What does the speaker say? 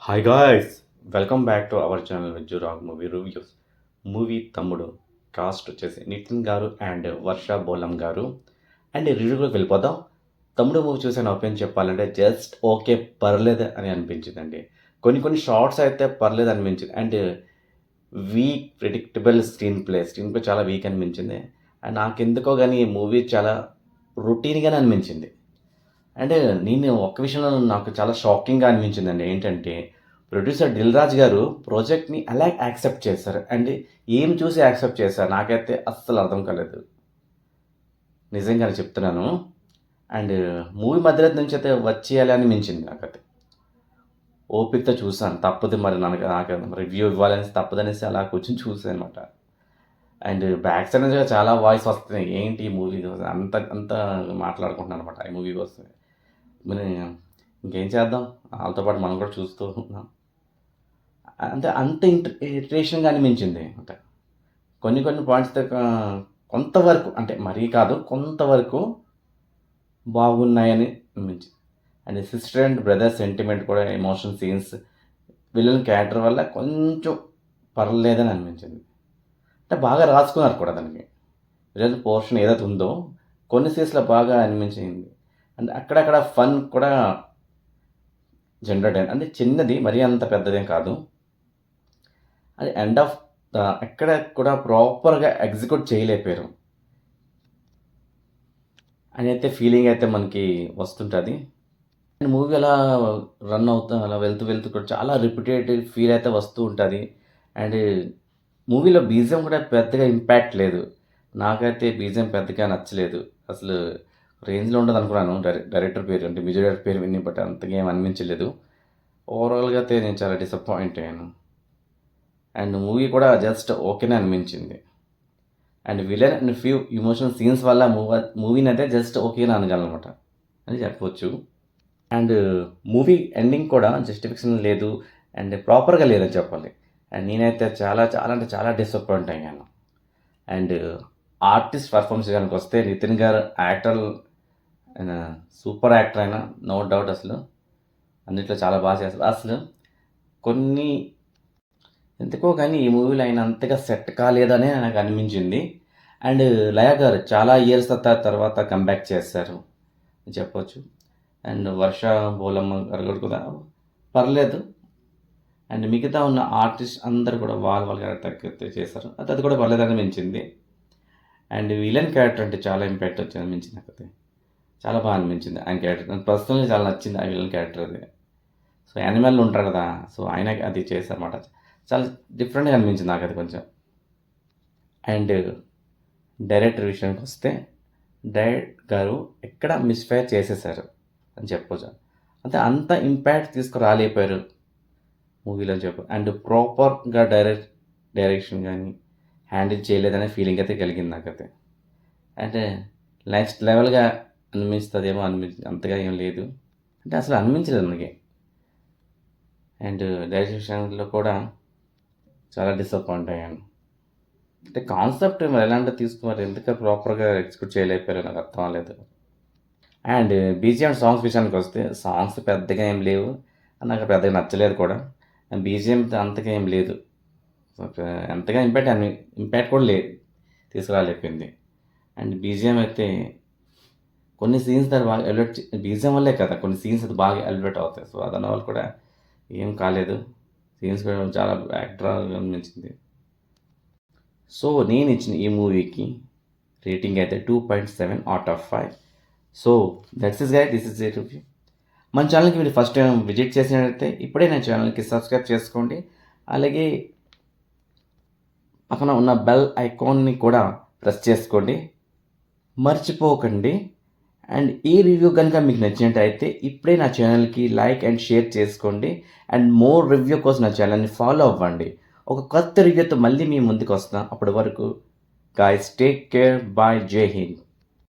Hi guys, welcome back to our channel Vijju Raag movie reviews. Movie Thammudu cast వచ్చేసి నితిన్ గారు and వర్ష బోలం గారు. And రివ్యూలోకి వెళ్ళిపోదాం. తమ్ముడు మూవీ చూసాను ఓపెన్ చెప్పాలంటే జస్ట్ ఓకే, పర్లేదు అని అనిపించిందండి. కొన్ని షార్ట్స్ అయితే పర్లేదు అనిపించింది. And weak predictable screen play చాలా వీక్ అనిపించింది. అండ్ నాకెందుకో కానీ ఈ మూవీ చాలా రొటీన్గానే అనిపించింది. అంటే నేను ఒక్క విషయంలో నాకు చాలా షాకింగ్‌గా అనిపించిందండి. ఏంటంటే, ప్రొడ్యూసర్ 'దిల్ రాజు' గారు ప్రాజెక్ట్‌ని ఎలా యాక్సెప్ట్ చేశారు? అండ్ ఏం చూసి యాక్సెప్ట్ చేశారు? నాకైతే అస్సలు అర్థం కాలేదు. నిజంగానే చెప్తున్నాను. అండ్ మూవీ మధ్యలో నుంచి అయితే వచ్చేయాలి అనిపించింది నాకైతే. ఓపికతో చూసాను. తప్పదు మరి నాకు రివ్యూ ఇవ్వాలనేసి తప్పదనేసి అలా కూర్చొని చూసాననమాట. అండ్ బ్యాక్ సైడ్ నుంచి చాలా వాయిస్ వస్తున్నాయి. ఏంటి ఈ మూవీ అంత అంత మాట్లాడుకుంటున్నాననమాట ఈ మూవీ కోసం. మరి ఇంకేం చేద్దాం? ఆళ్ళతో పాటు మనం కూడా చూస్తూ ఉన్నాం. అంటే అంత ఇరిటేషన్‌గా అనిపించింది. అంటే కొన్ని పాయింట్స్ కొంతవరకు అంటే మరీ కాదు, కొంతవరకు బాగున్నాయని అనిపించింది. And sister and brother sentiment కూడా ఎమోషన్ సీన్స్ విలన్ క్యారెక్టర్ వల్ల కొంచెం పర్లేదని అనిపించింది. అంటే బాగా రాసుకున్నారు కూడా దానికి. విలన్ పోర్షన్ ఏదైతే ఉందో కొన్ని సీన్స్‌లో బాగా అనిపించింది. అండ్ అక్కడక్కడ ఫన్ కూడా జనరేట్ అయింది. అంటే చిన్నది, మరీ అంత పెద్దదేం కాదు. అది ఎండ్ ఆఫ్ ఎక్కడ కూడా ప్రాపర్‌గా ఎగ్జిక్యూట్ చేయలేకపోయారు అని అయితే ఫీలింగ్ అయితే మనకి వస్తుంటది. అండ్ మూవీ అలా రన్ అవుతా అలా వెళ్తూ కూడా చాలా రిపిటేటివ్ ఫీల్ అయితే వస్తూ ఉంటది. అండ్ మూవీలో బీజీఎం కూడా పెద్దగా ఇంపాక్ట్ లేదు. నాకైతే బీజీఎం పెద్దగా నచ్చలేదు. అసలు రేంజ్‌లో ఉండదనుకున్నాను. డైరెక్టర్ పేరు అంటే మ్యూజిక్ డైరెక్టర్ పేరు విని బట్ అంతగా ఏమి అనిపించలేదు. ఓవరాల్‌గా అయితే నేను చాలా డిసప్పాయింట్ అయ్యాను. అండ్ మూవీ కూడా జస్ట్ ఓకేనే అనిపించింది. And villain and few emotional scenes వల్ల మూవీని అయితే జస్ట్ ఓకేనా అనగలనమాట అని చెప్పొచ్చు. అండ్ మూవీ ఎండింగ్ కూడా జస్టిఫికేషన్ లేదు అండ్ ప్రాపర్‌గా లేదని చెప్పాలి. అండ్ నేనైతే చాలా అంటే చాలా డిసప్పాయింట్ అయ్యాను. అండ్ ఆర్టిస్ట్ పెర్ఫార్మెన్స్ విషయానికొస్తే నితిన్ గారు యాక్టర్ ఆయన సూపర్ యాక్టర్ ఆయన, నో డౌట్ అసలు. అన్నిట్లో చాలా బాగా చేస్తారు. అసలు కొన్ని ఎందుకో గానీ ఈ మూవీలో ఆయన అంతగా సెట్ కాలేదనే నాకు అనిపించింది. అండ్ లయ గారు చాలా ఇయర్స్ తర్వాత కమ్‌బ్యాక్ చేశారు అని చెప్పొచ్చు. అండ్ వర్ష బోలమ్మ గారు కూడా పర్లేదు. అండ్ మిగతా ఉన్న ఆర్టిస్ట్ అందరూ కూడా వాళ్ళ క్యారెక్టర్ చేశారు. అది కూడా పర్లేదని అనిపించింది. అండ్ విలన్ క్యారెక్టర్ అంటే చాలా ఇంపాక్ట్ వచ్చింది అనిపించింది నాకైతే. చాలా బాగా అనిపించింది ఆయన క్యారెక్టర్. నాకు పర్సనల్‌గా చాలా నచ్చింది ఆ విలన్ క్యారెక్టర్ అది. సో యానిమల్ ఉంటారు కదా! సో ఆయన అది చేశారన్నమాట. చాలా డిఫరెంట్‌గా అనిపించింది నాకది కొంచెం. అండ్ డైరెక్టర్ విషయానికొస్తే డైరెక్టర్ గారు ఎక్కడ మిస్‌ఫైర్ చేసేసారు అని చెప్పొచ్చు. అంటే అంత ఇంపాక్ట్ తీసుకురాలేకపోయారు మూవీలో అండ్ ప్రాపర్‌గా డైరెక్షన్ గాని హ్యాండిల్ చేయలేదనే ఫీలింగ్ అయితే కలిగింది నాకైతే. అంటే నెక్స్ట్ లెవెల్‌గా అనిపిస్తదేమో అంతగా ఏం లేదు. అంటే అసలు అనిపించలేదు మనకి. అండ్ డైరెక్షన్ విషయంలో కూడా చాలా డిసప్పాయింట్ అయ్యాను. అంటే కాన్సెప్ట్ మరి ఎలాంటిది తీసుకున్నారు, ఎందుకు ప్రాపర్‌గా ఎగ్జిక్యూట్ చేయలేకపోయారో నాకు అర్థం అవ్వలేదు. అండ్ బీజీఎం సాంగ్స్ విషయానికొస్తే సాంగ్స్ పెద్దగా ఏం లేవు. నాకు పెద్దగా నచ్చలేదు కూడా. బీజీఎం అంతగా ఏం లేదు. అంతగా ఇంపాక్ట్ కూడా లేదు. తీసుకురాలేకపోయింది. అండ్ బీజీఎం అయితే కొన్ని సీన్స్ దగ్గర బాగా ఎలివేట్ బీజీఎం వల్లే కదా కొన్ని సీన్స్ అయితే బాగా ఎలివేట్ అవుతాయి. సో దానివల్ల కూడా ఏం కాలేదు. సీన్స్ కూడా చాలా బ్యాక్‌డ్రాప్‌గా అనిపించింది. సో నేను ఇచ్చిన ఈ మూవీకి రేటింగ్ అయితే 2.7 out of 5. So that's is guys, this is a review. మన ఛానల్‌కి మీరు ఫస్ట్ టైం విజిట్ చేసినట్లయితే ఇప్పుడే నా ఛానల్‌కి సబ్స్క్రైబ్ చేసుకోండి. అలాగే పక్కన ఉన్న బెల్ ఐకాన్ని కూడా ప్రెస్ చేసుకోండి. మర్చిపోకండి. అండ్ ఈ రివ్యూ కనుక మీకు నచ్చినట్టయితే ఇప్పుడే నా ఛానల్‌కి లైక్ అండ్ షేర్ చేసుకోండి. అండ్ మోర్ రివ్యూ కోసం నా ఛానల్‌ని ఫాలో అవ్వండి. ఒక కొత్త రివ్యూతో మళ్ళీ మీ ముందుకు వస్తాను. అప్పటి వరకు గైస్ టేక్ కేర్. బై. జై హింద్.